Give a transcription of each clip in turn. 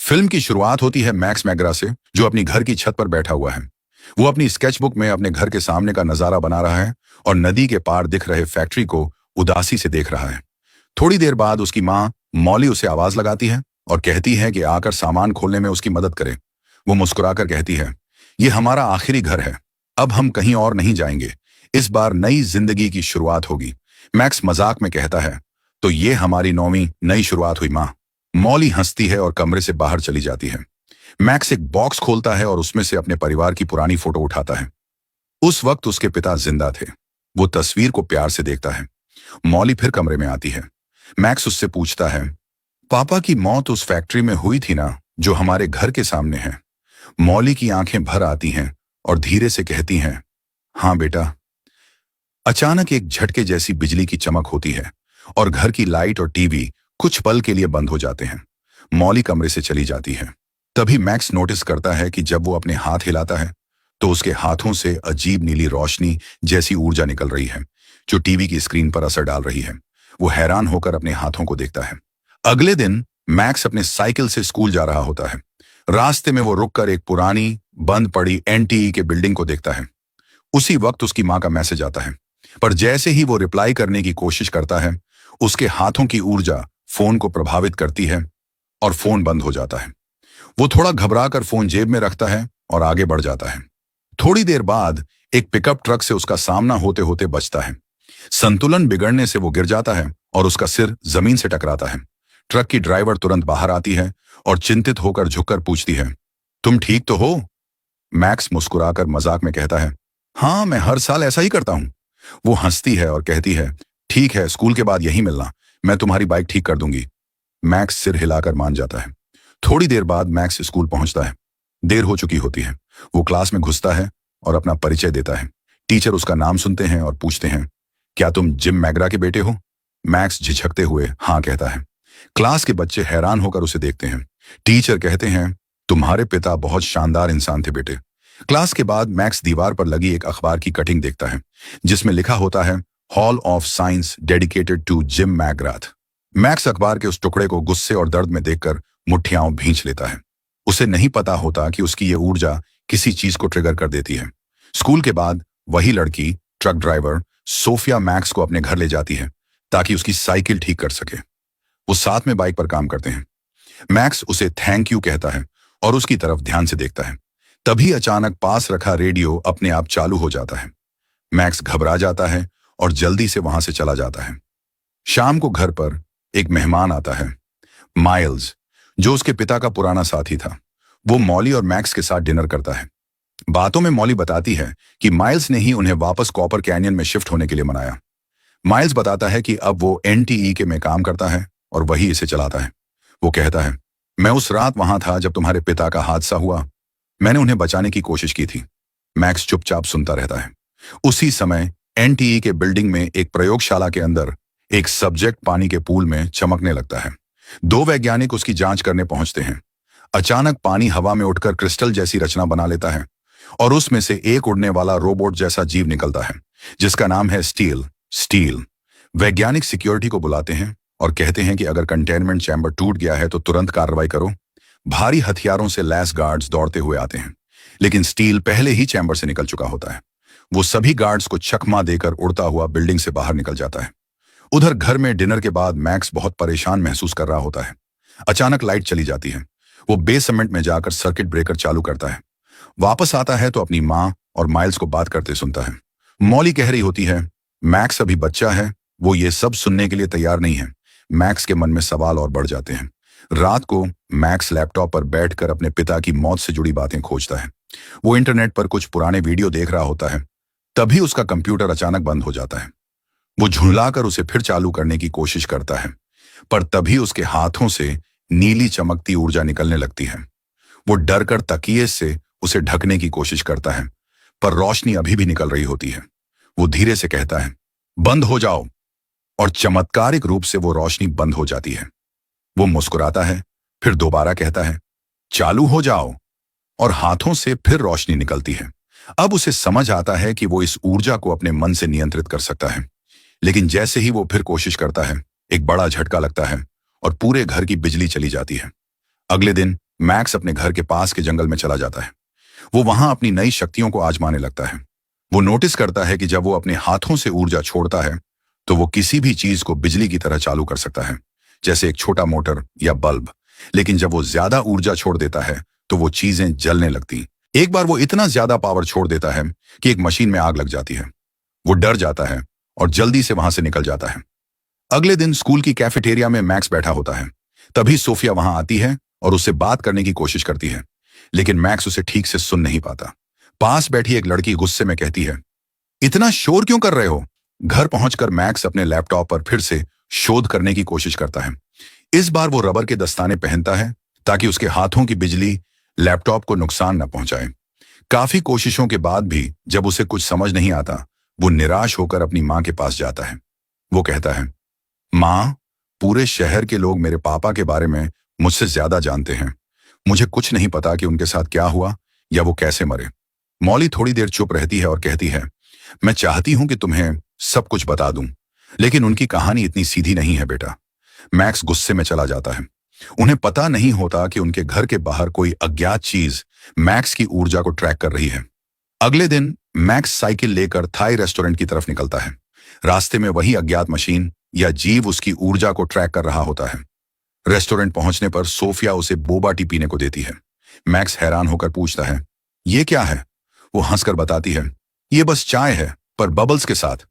Film की शुरुआत होती है मैक्स मैग्रा से, जो अपनी घर की छत पर बैठा हुआ है। वो अपनी स्केचबुक में अपने घर के सामने का नजारा बना रहा है और नदी के पार दिख रहे फैक्ट्री को उदासी से देख रहा है। थोड़ी देर बाद उसकी माँ मॉली उसे आवाज लगाती है और कहती है कि आकर सामान खोलने में उसकी मदद करे। वो मुस्कुराकर कहती है, ये हमारा आखिरी घर है, अब हम कहीं और नहीं जाएंगे, इस बार नई जिंदगी की शुरुआत होगी। मैक्स मजाक में कहता है, तो ये हमारी 9वीं नई शुरुआत हुई माँ। मॉली हंसती है और कमरे से बाहर चली जाती है। मैक्स एक बॉक्स खोलता है और उसमें से अपने परिवार की पुरानी फोटो उठाता है। उस वक्त उसके पिता जिंदा थे। वो तस्वीर को प्यार से देखता है। मॉली फिर कमरे में आती है। मैक्स उससे पूछता है, पापा की मौत उस फैक्ट्री में हुई थी ना, जो हमारे घर के सामने है? मॉली की आंखें भर आती हैं और धीरे से कहती हैं, हाँ बेटा। अचानक एक झटके जैसी बिजली की चमक होती है और घर की लाइट और टीवी कुछ पल के लिए बंद हो जाते हैं। मॉली कमरे से चली जाती है। तभी मैक्स नोटिस करता है कि जब वो अपने हाथ हिलाता है तो उसके हाथों से अजीब नीली रोशनी जैसी ऊर्जा निकल रही है, जो टीवी की स्क्रीन पर असर डाल रही है। वो हैरान होकर अपने हाथों को देखता है। अगले दिन मैक्स अपने साइकिल से स्कूल जा रहा होता है। रास्ते में वो रुककर एक पुरानी बंद पड़ी एनटीई के बिल्डिंग को देखता है। उसी वक्त उसकी माँ का मैसेज आता है, पर जैसे ही वो रिप्लाई करने की कोशिश करता है, उसके हाथों की ऊर्जा फोन को प्रभावित करती है और फोन बंद हो जाता है। वो थोड़ा घबराकर फोन जेब में रखता है और आगे बढ़ जाता है। थोड़ी देर बाद एक पिकअप ट्रक से उसका सामना होते होते बचता है। संतुलन बिगड़ने से वो गिर जाता है और उसका सिर जमीन से टकराता है। ट्रक की ड्राइवर तुरंत बाहर आती है और चिंतित होकर झुककर पूछती है, तुम ठीक तो हो? मैक्स मुस्कुराकर मजाक में कहता है, हाँ, मैं हर साल ऐसा ही करता हूं। वो हंसती है और कहती है, ठीक है, स्कूल के बाद यहीं मिलना, मैं तुम्हारी बाइक ठीक कर दूंगी। मैक्स सिर हिलाकर मान जाता है। थोड़ी देर बाद मैक्स स्कूल पहुंचता है। देर हो चुकी होती है। वो क्लास में घुसता है और अपना परिचय देता है। टीचर उसका नाम सुनते हैं और पूछते हैं, क्या तुम जिम मैग्रा के बेटे हो? मैक्स झिझकते हुए हाँ कहता है। क्लास के बच्चे हैरान होकर उसे देखते हैं। टीचर कहते हैं, तुम्हारे पिता बहुत शानदार इंसान थे बेटे। क्लास के बाद मैक्स दीवार पर लगी एक अखबार की कटिंग देखता है, जिसमें लिखा होता है, hall of science dedicated to Jim McGrath. Max अखबार के उस टुकड़े को गुस्से और दर्द में देखकर मुठ्ठियां भींच लेता है। उसे नहीं पता होता कि उसकी ये ऊर्जा किसी चीज को ट्रिगर कर देती है। स्कूल के बाद वही लड़की, ट्रक ड्राइवर सोफिया, मैक्स को अपने घर ले जाती है ताकि उसकी साइकिल ठीक कर सके। वो साथ में बाइक पर काम करते हैं। मैक्स उसे थैंक यू कहता है और उसकी तरफ ध्यान से देखता है। तभी अचानक पास रखा रेडियो अपने आप चालू हो जाता है। मैक्स घबरा जाता है और जल्दी से वहां से चला जाता है। शाम को घर पर एक मेहमान आता है, माइल्स, जो उसके पिता का पुराना साथी था। वो मॉली और मैक्स के साथ डिनर करता है। बातों में मॉली बताती है कि माइल्स ने ही उन्हें वापस कॉपर कैनियन में शिफ्ट होने के लिए मनाया। माइल्स बताता है कि अब वो एनटीई के में काम करता है और वही इसे चलाता है। वो कहता है, मैं उस रात वहां था जब तुम्हारे पिता का हादसा हुआ। मैंने उन्हें बचाने की कोशिश की थी। मैक्स चुपचाप सुनता रहता है। उसी समय एनटीई के बिल्डिंग में एक प्रयोगशाला के अंदर एक सब्जेक्ट पानी के पूल में चमकने लगता है। 2 वैज्ञानिक उसकी जांच करने पहुंचते हैं। अचानक पानी हवा में उठकर क्रिस्टल जैसी रचना बना लेता है और उसमें से एक उड़ने वाला रोबोट जैसा जीव निकलता है, जिसका नाम है स्टील। वैज्ञानिक सिक्योरिटी को बुलाते हैं और कहते हैं कि अगर कंटेनमेंट चैम्बर टूट गया है तो तुरंत कार्रवाई करो। भारी हथियारों से लैस गार्ड्स दौड़ते हुए आते हैं, लेकिन स्टील पहले ही चैम्बर से निकल चुका होता है। वो सभी गार्ड्स को चकमा देकर उड़ता हुआ बिल्डिंग से बाहर निकल जाता है। उधर घर में डिनर के बाद मैक्स बहुत परेशान महसूस कर रहा होता है। अचानक लाइट चली जाती है। वो बेसमेंट में जाकर सर्किट ब्रेकर चालू करता है। वापस आता है तो अपनी माँ और माइल्स को बात करते सुनता है। मॉली कह रही होती है, मैक्स अभी बच्चा है, वो ये सब सुनने के लिए तैयार नहीं है। मैक्स के मन में सवाल और बढ़ जाते हैं। रात को मैक्स लैपटॉप पर बैठकर अपने पिता की मौत से जुड़ी बातें खोजता है। वो इंटरनेट पर कुछ पुराने वीडियो देख रहा होता है। तभी उसका कंप्यूटर अचानक बंद हो जाता है। वो झुंझलाकर उसे फिर चालू करने की कोशिश करता है, पर तभी उसके हाथों से नीली चमकती ऊर्जा निकलने लगती है। वो डरकर तकिए से उसे ढकने की कोशिश करता है, पर रोशनी अभी भी निकल रही होती है। वो धीरे से कहता है, बंद हो जाओ, और चमत्कारिक रूप से वो रोशनी बंद हो जाती है। वो मुस्कुराता है, फिर दोबारा कहता है, चालू हो जाओ, और हाथों से फिर रोशनी निकलती है। अब उसे समझ आता है कि वो इस ऊर्जा को अपने मन से नियंत्रित कर सकता है। लेकिन जैसे ही वो फिर कोशिश करता है, एक बड़ा झटका लगता है और पूरे घर की बिजली चली जाती है। अगले दिन मैक्स अपने घर के पास के जंगल में चला जाता है। वो वहां अपनी नई शक्तियों को आजमाने लगता है। वो नोटिस करता है कि जब वो अपने हाथों से ऊर्जा छोड़ता है तो वो किसी भी चीज को बिजली की तरह चालू कर सकता है, जैसे एक छोटा मोटर या बल्ब। लेकिन जब वो ज्यादा ऊर्जा छोड़ देता है तो वो चीजें जलने लगती। एक बार वो इतना ज्यादा पावर छोड़ देता है कि एक मशीन में आग लग जाती है। वो डर जाता है और जल्दी से वहां से निकल जाता है। अगले दिन स्कूल की कैफेटेरिया में मैक्स बैठा होता है। तभी सोफिया वहां आती है और उससे बात करने की कोशिश करती है, लेकिन मैक्स उसे ठीक से सुन नहीं पाता। पास बैठी एक लड़की गुस्से में कहती है, इतना शोर क्यों कर रहे हो? घर पहुंचकर मैक्स अपने लैपटॉप पर फिर से शोध करने की कोशिश करता है। इस बार वो रबर के दस्ताने पहनता है ताकि उसके हाथों की बिजली लैपटॉप को नुकसान न पहुंचाए। काफी कोशिशों के बाद भी जब उसे कुछ समझ नहीं आता, वो निराश होकर अपनी माँ के पास जाता है। वो कहता है, माँ, पूरे शहर के लोग मेरे पापा के बारे में मुझसे ज्यादा जानते हैं। मुझे कुछ नहीं पता कि उनके साथ क्या हुआ या वो कैसे मरे। मॉली थोड़ी देर चुप रहती है और कहती है, मैं चाहती हूं कि तुम्हें सब कुछ बता दूं, लेकिन उनकी कहानी इतनी सीधी नहीं है बेटा। मैक्स गुस्से में चला जाता है। उन्हें पता नहीं होता कि उनके घर के बाहर कोई अज्ञात चीज मैक्स की ऊर्जा को ट्रैक कर रही है। अगले दिन मैक्स साइकिल लेकर थाई रेस्टोरेंट की तरफ निकलता है। रास्ते में वही अज्ञात मशीन या जीव उसकी ऊर्जा को ट्रैक कर रहा होता है। रेस्टोरेंट पहुंचने पर सोफिया उसे बोबा टी पीने को देती है। मैक्स हैरान होकर पूछता है, ये क्या है? वो हंसकर बताती है, ये बस चाय है, पर बबल्स के साथ।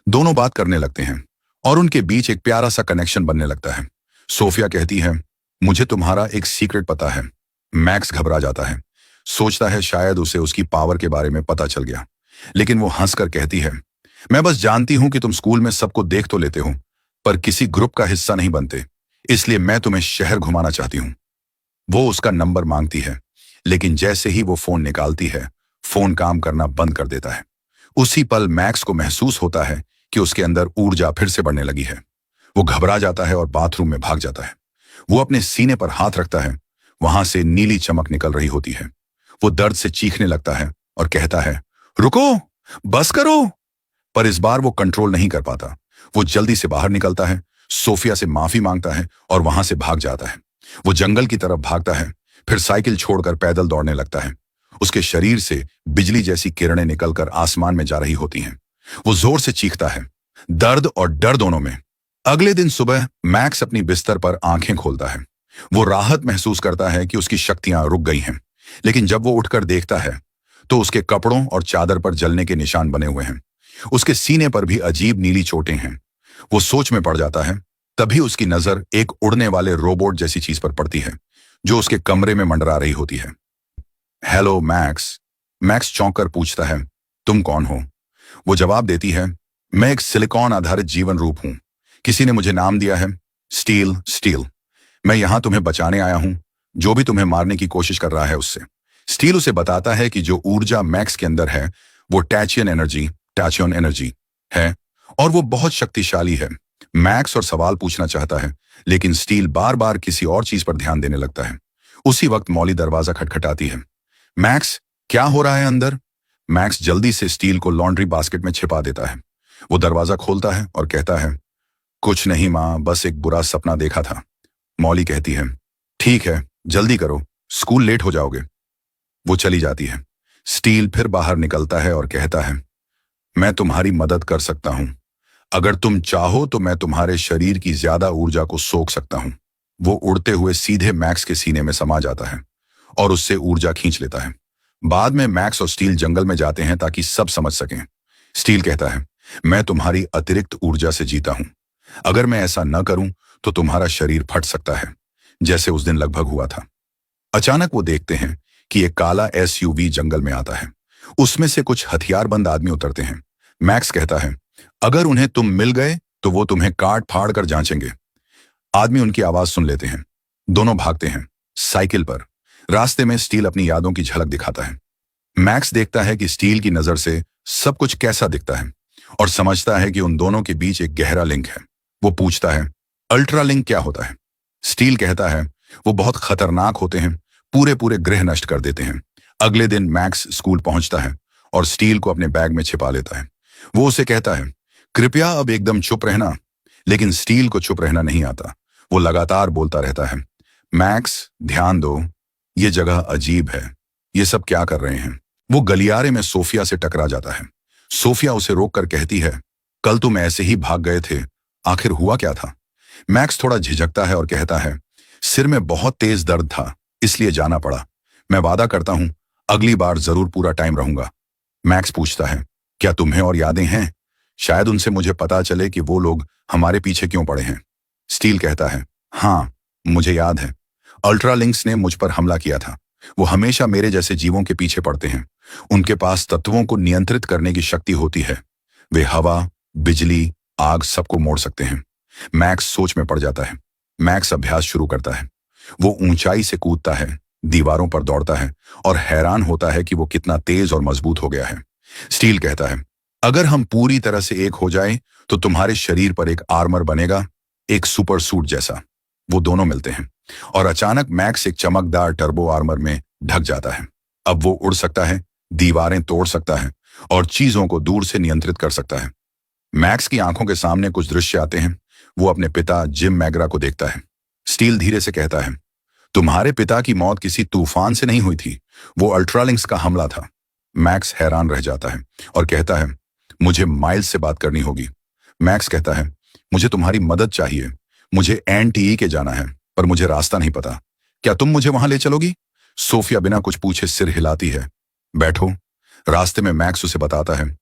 दोनों बात करने लगते हैं और उनके बीच एक प्यारा सा कनेक्शन बनने लगता है। सोफिया कहती है, मुझे तुम्हारा एक सीक्रेट पता है। मैक्स घबरा जाता है, सोचता है शायद उसे उसकी पावर के बारे में पता चल गया, लेकिन वो हंसकर कहती है, मैं बस जानती हूं कि तुम स्कूल में सबको देख तो लेते हो, पर किसी ग्रुप का हिस्सा नहीं बनते, इसलिए मैं तुम्हें शहर घुमाना चाहती हूं। वो उसका नंबर मांगती है, लेकिन जैसे ही वो फोन निकालती है, फोन काम करना बंद कर देता है। उसी पल मैक्स को महसूस होता है कि उसके अंदर ऊर्जा फिर से बढ़ने लगी है। वो घबरा जाता है और बाथरूम में भाग जाता है। वो अपने सीने पर हाथ रखता है। वहां से नीली चमक निकल रही होती है। वो दर्द से चीखने लगता है और कहता है, रुको, बस करो। पर इस बार वो कंट्रोल नहीं कर पाता। वो जल्दी से बाहर निकलता है, सोफिया से माफी मांगता है और वहां से भाग जाता है। वो जंगल की तरफ भागता है, फिर साइकिल छोड़कर पैदल दौड़ने लगता है। उसके शरीर से बिजली जैसी किरणें निकलकर आसमान में जा रही होती हैं। वो जोर से चीखता है, दर्द और डर दोनों में। अगले दिन सुबह मैक्स अपनी बिस्तर पर आंखें खोलता है। वो राहत महसूस करता है कि उसकी शक्तियां रुक गई हैं, लेकिन जब वो उठकर देखता है तो उसके कपड़ों और चादर पर जलने के निशान बने हुए हैं। उसके सीने पर भी अजीब नीली चोटें हैं। वो सोच में पड़ जाता है। तभी उसकी नजर एक उड़ने वाले रोबोट जैसी चीज पर पड़ती है, जो उसके कमरे में मंडरा रही होती है। Hello max. मैक्स चौंक कर पूछता है, तुम कौन हो? वो जवाब देती है, मैं एक सिलिकॉन आधारित जीवन रूप हूं। किसी ने मुझे नाम दिया है स्टील। स्टील, मैं यहां तुम्हें बचाने आया हूं, जो भी तुम्हें मारने की कोशिश कर रहा है उससे। स्टील उसे बताता है कि जो ऊर्जा मैक्स के अंदर है वो टैचियन एनर्जी है और वो बहुत शक्तिशाली है। मैक्स और सवाल पूछना चाहता है, लेकिन स्टील बार बार किसी और चीज पर ध्यान देने लगता है। उसी वक्त मॉली दरवाजा खटखटाती है। मैक्स, क्या हो रहा है अंदर? मैक्स जल्दी से स्टील को लॉन्ड्री बास्केट में छिपा देता है। वो दरवाजा खोलता है और कहता है, कुछ नहीं माँ, बस एक बुरा सपना देखा था। मॉली कहती है, ठीक है, जल्दी करो, स्कूल लेट हो जाओगे। वो चली जाती है। स्टील फिर बाहर निकलता है और कहता है, मैं तुम्हारी मदद कर सकता हूं। अगर तुम चाहो तो मैं तुम्हारे शरीर की ज्यादा ऊर्जा को सोख सकता हूं। वो उड़ते हुए सीधे मैक्स के सीने में समा जाता है और उससे ऊर्जा खींच लेता है। बाद में मैक्स और स्टील जंगल में जाते हैं ताकि सब समझ सकें। स्टील कहता है, मैं तुम्हारी अतिरिक्त ऊर्जा से जीता हूं। अगर मैं ऐसा न करूं तो तुम्हारा शरीर फट सकता है, जैसे उस दिन लगभग हुआ था। अचानक वो देखते हैं कि एक काला एसयूवी जंगल में आता है। उसमें से कुछ हथियारबंद आदमी उतरते हैं। मैक्स कहता है, अगर उन्हें तुम मिल गए तो वो तुम्हें काट फाड़ कर जांचेंगे। आदमी उनकी आवाज सुन लेते हैं। दोनों भागते हैं साइकिल पर। रास्ते में स्टील अपनी यादों की झलक दिखाता है। मैक्स देखता है कि स्टील की नजर से सब कुछ कैसा दिखता है और समझता है कि उन दोनों के बीच एक गहरा लिंक है। वो पूछता है, अल्ट्रा लिंक क्या होता है? स्टील कहता है, वो बहुत खतरनाक होते हैं, पूरे पूरे ग्रह नष्ट कर देते हैं। अगले दिन मैक्स स्कूल पहुंचता है और स्टील को अपने बैग में छिपा लेता है। वो उसे कहता है, कृपया अब एकदम चुप रहना। लेकिन स्टील को चुप रहना नहीं आता। वो लगातार बोलता रहता है, मैक्स, ध्यान दो, ये जगह अजीब है, ये सब क्या कर रहे हैं। वो गलियारे में सोफिया से टकरा जाता है। सोफिया उसे रोक कर कहती है, कल तुम ऐसे ही भाग गए थे, आखिर हुआ क्या था। मैक्स थोड़ा झिझकता है और कहता है, सिर में बहुत तेज दर्द था, इसलिए जाना पड़ा। मैं वादा करता हूं अगली बार जरूर पूरा टाइम रहूंगा। मैक्स पूछता है, क्या तुम्हें और यादें हैं? शायद उनसे मुझे पता चले कि वो लोग हमारे पीछे क्यों पड़े हैं। स्टील कहता है, हाँ, मुझे याद है। अल्ट्रालिंक्स ने मुझ पर हमला किया था। वो हमेशा मेरे जैसे जीवों के पीछे पड़ते हैं। उनके पास तत्वों को नियंत्रित करने की शक्ति होती है। वे हवा, बिजली, आग सबको मोड़ सकते हैं। मैक्स सोच में पड़ जाता है। मैक्स अभ्यास शुरू करता है। वो ऊंचाई से कूदता है, दीवारों पर दौड़ता है और हैरान होता है कि वो कितना तेज और मजबूत हो गया है। स्टील कहता है, अगर हम पूरी तरह से एक हो जाएं, तो तुम्हारे शरीर पर एक आर्मर बनेगा, एक सुपर सूट जैसा। वो दोनों मिलते हैं और अचानक मैक्स एक चमकदार टर्बो आर्मर में ढक जाता है। अब वो उड़ सकता है, दीवारें तोड़ सकता है और चीजों को दूर से नियंत्रित कर सकता है। मैक्स की आंखों के सामने कुछ दृश्य आते हैं। वो अपने पिता जिम मैगरा को देखता है। स्टील धीरे से कहता है, तुम्हारे पिता की मौत किसी तूफान से नहीं हुई थी, वो अल्ट्रालिंक्स का हमला था। मैक्स हैरान रह जाता है और कहता है, मुझे माइल्स से बात करनी होगी। मैक्स कहता है, मुझे तुम्हारी मदद चाहिए। मुझे एनटीई के जाना है, पर मुझे रास्ता नहीं पता। क्या तुम मुझे वहां ले चलोगी? सोफिया बिना कुछ पूछे सिर हिलाती है। बैठो। रास्ते में मैक्स उसे बताता है,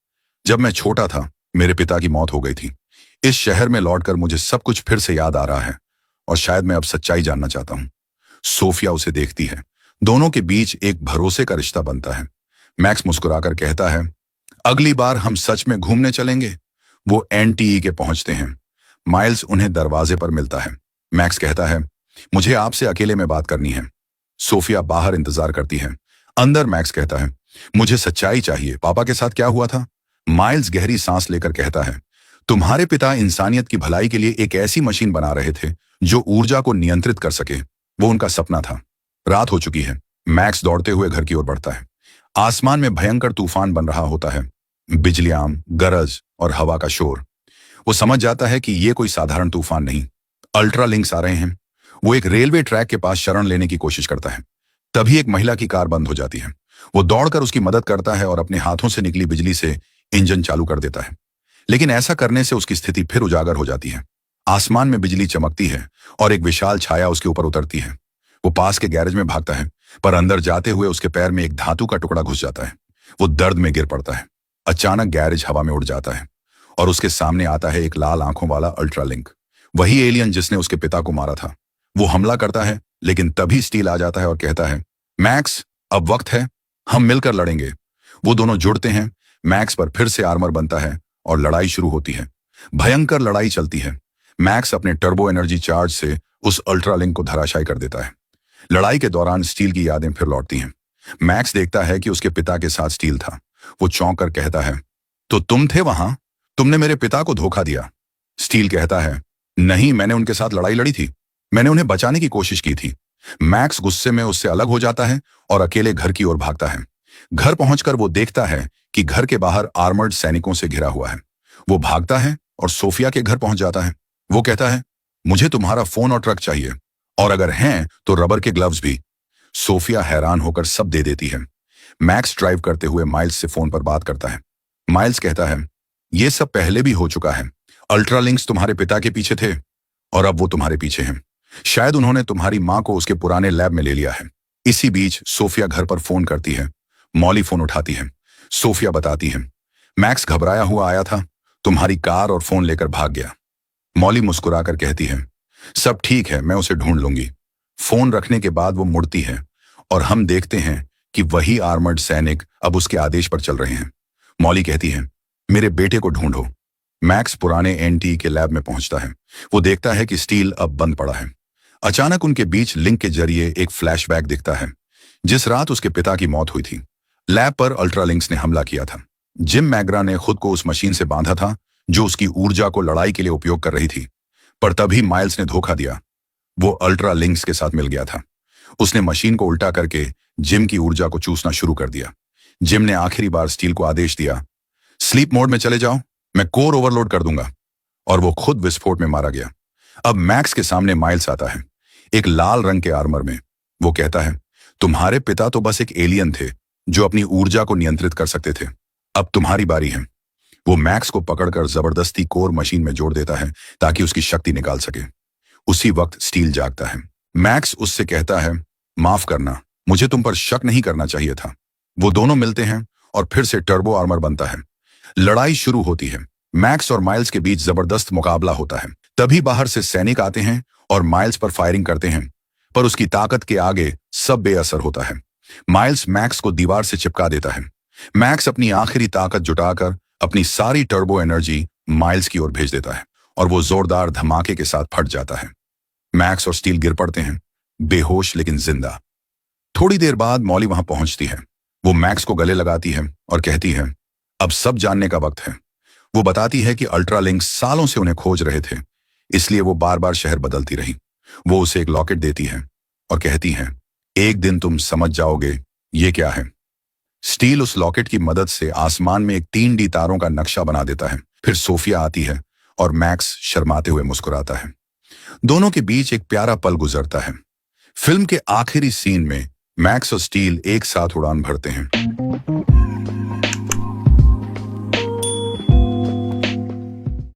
जब मैं छोटा था मेरे पिता की मौत हो गई थी। इस शहर में लौटकर मुझे सब कुछ फिर से याद आ रहा है और शायद मैं अब सच्चाई जानना चाहता हूं। सोफिया उसे देखती है। दोनों के बीच एक भरोसे का रिश्ता बनता है। मैक्स मुस्कुराकर कहता है, अगली बार हम सच में घूमने चलेंगे। वो एनटीई के पहुंचते हैं। माइल्स उन्हें दरवाजे पर मिलता है। मैक्स कहता है, मुझे आपसे अकेले में बात करनी है। सोफिया बाहर इंतजार करती है। अंदर मैक्स कहता है, मुझे सच्चाई चाहिए, पापा के साथ क्या हुआ था? माइल्स गहरी सांस लेकर कहता है, तुम्हारे पिता इंसानियत की भलाई के लिए एक ऐसी मशीन बना रहे थे जो ऊर्जा को नियंत्रित कर सके। वो उनका सपना था। रात हो चुकी है। मैक्स दौड़ते हुए घर की ओर बढ़ता है। आसमान में भयंकर तूफान बन रहा होता है। बिजलियां, गरज और हवा का शोर। वो समझ जाता है कि ये कोई साधारण तूफान नहीं, अल्ट्रालिंक्स आ रहे हैं। वो एक रेलवे ट्रैक के पास शरण लेने की कोशिश करता है। तभी एक महिला की कार बंद हो जाती है। वो दौड़कर उसकी मदद करता है और अपने हाथों से निकली बिजली से इंजन चालू कर देता है। लेकिन ऐसा करने से उसकी स्थिति फिर उजागर हो जाती है। आसमान में बिजली चमकती है और एक विशाल छाया उसके ऊपर उतरती है। वो पास के गैरेज में भागता है, पर अंदर जाते हुए उसके पैर में एक धातु का टुकड़ा घुस जाता है। वो दर्द में गिर पड़ता है। अचानक गैरेज हवा में उड़ जाता है और उसके सामने आता है एक लाल आंखों वाला अल्ट्रालिंक, वही एलियन जिसने उसके पिता को मारा था। वो हमला करता है, लेकिन तभी स्टील आ जाता है और कहता है, मैक्स, अब वक्त है, हम मिलकर लड़ेंगे। वो दोनों जुड़ते हैं। मैक्स पर फिर से आर्मर बनता है और लड़ाई शुरू होती है। भयंकर लड़ाई चलती है। मैक्स अपने टर्बो एनर्जी चार्ज से उस अल्ट्रालिंक को धराशायी कर देता है। लड़ाई के दौरान स्टील की यादें फिर लौटती हैं। मैक्स देखता है कि उसके पिता के साथ स्टील था। वो चौंक कर कहता है, तो तुम थे वहां? तुमने मेरे पिता को धोखा दिया। स्टील कहता है, नहीं, मैंने उनके साथ लड़ाई लड़ी थी। मैंने उन्हें बचाने की कोशिश की थी। मैक्स गुस्से में उससे अलग हो जाता है और अकेले घर की ओर भागता है। घर पहुंचकर वो देखता है कि घर के बाहर आर्मर्ड सैनिकों से घिरा हुआ है। वो भागता है और सोफिया के घर पहुंच जाता है। वो कहता है, मुझे तुम्हारा फोन और ट्रक चाहिए, और अगर हैं तो रबर के ग्लव्स भी। सोफिया हैरान होकर सब दे देती है। मैक्स ड्राइव करते हुए माइल्स से फोन पर बात करता है। माइल्स कहता है, ये सब पहले भी हो चुका है। अल्ट्रालिंक्स तुम्हारे पिता के पीछे थे और अब वो तुम्हारे पीछे हैं। शायद उन्होंने तुम्हारी मां को उसके पुराने लैब में ले लिया है। इसी बीच सोफिया घर पर फोन करती है। मॉली फोन उठाती है। सोफिया बताती है, मैक्स घबराया हुआ आया था, तुम्हारी कार और फोन लेकर भाग गया। मॉली मुस्कुराकर कहती है, सब ठीक है, मैं उसे ढूंढ लूंगी। फोन रखने के बाद वो मुड़ती है और हम देखते हैं कि वही आर्मर्ड सैनिक अब उसके आदेश पर चल रहे हैं। मॉली कहती है, मेरे बेटे को ढूंढो। मैक्स पुराने एनटी के लैब में पहुंचता है। वो देखता है कि स्टील अब बंद पड़ा है। अचानक उनके बीच लिंक के जरिए एक फ्लैशबैक दिखता है, जिस रात उसके पिता की मौत हुई थी। लैब पर अल्ट्रालिंक्स ने हमला किया था। जिम मैगरा ने खुद को उस मशीन से बांधा था जो उसकी ऊर्जा को लड़ाई के लिए उपयोग कर रही थी, पर तभी माइल्स ने धोखा दिया। वो अल्ट्रालिंक्स के साथ मिल गया था। उसने मशीन को उल्टा करके जिम की ऊर्जा को चूसना शुरू कर दिया। जिम ने आखिरी बार स्टील को आदेश दिया, स्लीप मोड में चले जाओ, मैं कोर ओवरलोड कर दूंगा, और वो खुद विस्फोट में मारा गया। अब मैक्स के सामने माइल्स आता है, एक लाल रंग के आर्मर में। वो कहता है, तुम्हारे पिता तो बस एक एलियन थे जो अपनी ऊर्जा को नियंत्रित कर सकते थे। अब तुम्हारी बारी है। वो मैक्स को पकड़कर जबरदस्ती कोर मशीन में जोड़ देता है ताकि उसकी शक्ति निकाल सके। उसी वक्त स्टील जागता है। मैक्स उससे कहता है, माफ करना, मुझे तुम पर शक नहीं करना चाहिए था। वो दोनों मिलते हैं और फिर से टर्बो आर्मर बनता है। लड़ाई शुरू होती है। मैक्स और माइल्स के बीच जबरदस्त मुकाबला होता है। तभी बाहर से सैनिक आते हैं और माइल्स पर फायरिंग करते हैं, पर उसकी ताकत के आगे सब बेअसर होता है। माइल्स मैक्स को दीवार से चिपका देता है। मैक्स अपनी आखिरी ताकत जुटाकर अपनी सारी टर्बो एनर्जी माइल्स की ओर भेज देता है और वो जोरदार धमाके के साथ फट जाता है। मैक्स और स्टील गिर पड़ते हैं, बेहोश लेकिन जिंदा। थोड़ी देर बाद मॉली वहां पहुंचती है। वो मैक्स को गले लगाती है और कहती है, अब सब जानने का वक्त है। वो बताती है कि अल्ट्रालिंक सालों से उन्हें खोज रहे थे, इसलिए वो बार बार शहर बदलती रही। वो उसे एक लॉकेट देती है और कहती है, एक दिन तुम समझ जाओगे ये क्या है। स्टील उस लॉकेट की मदद से आसमान में एक 3D तारों का नक्शा बना देता है। फिर सोफिया आती है और मैक्स शर्माते हुए मुस्कुराता है। दोनों के बीच एक प्यारा पल गुजरता है। फिल्म के आखिरी सीन में मैक्स और स्टील एक साथ उड़ान भरते हैं।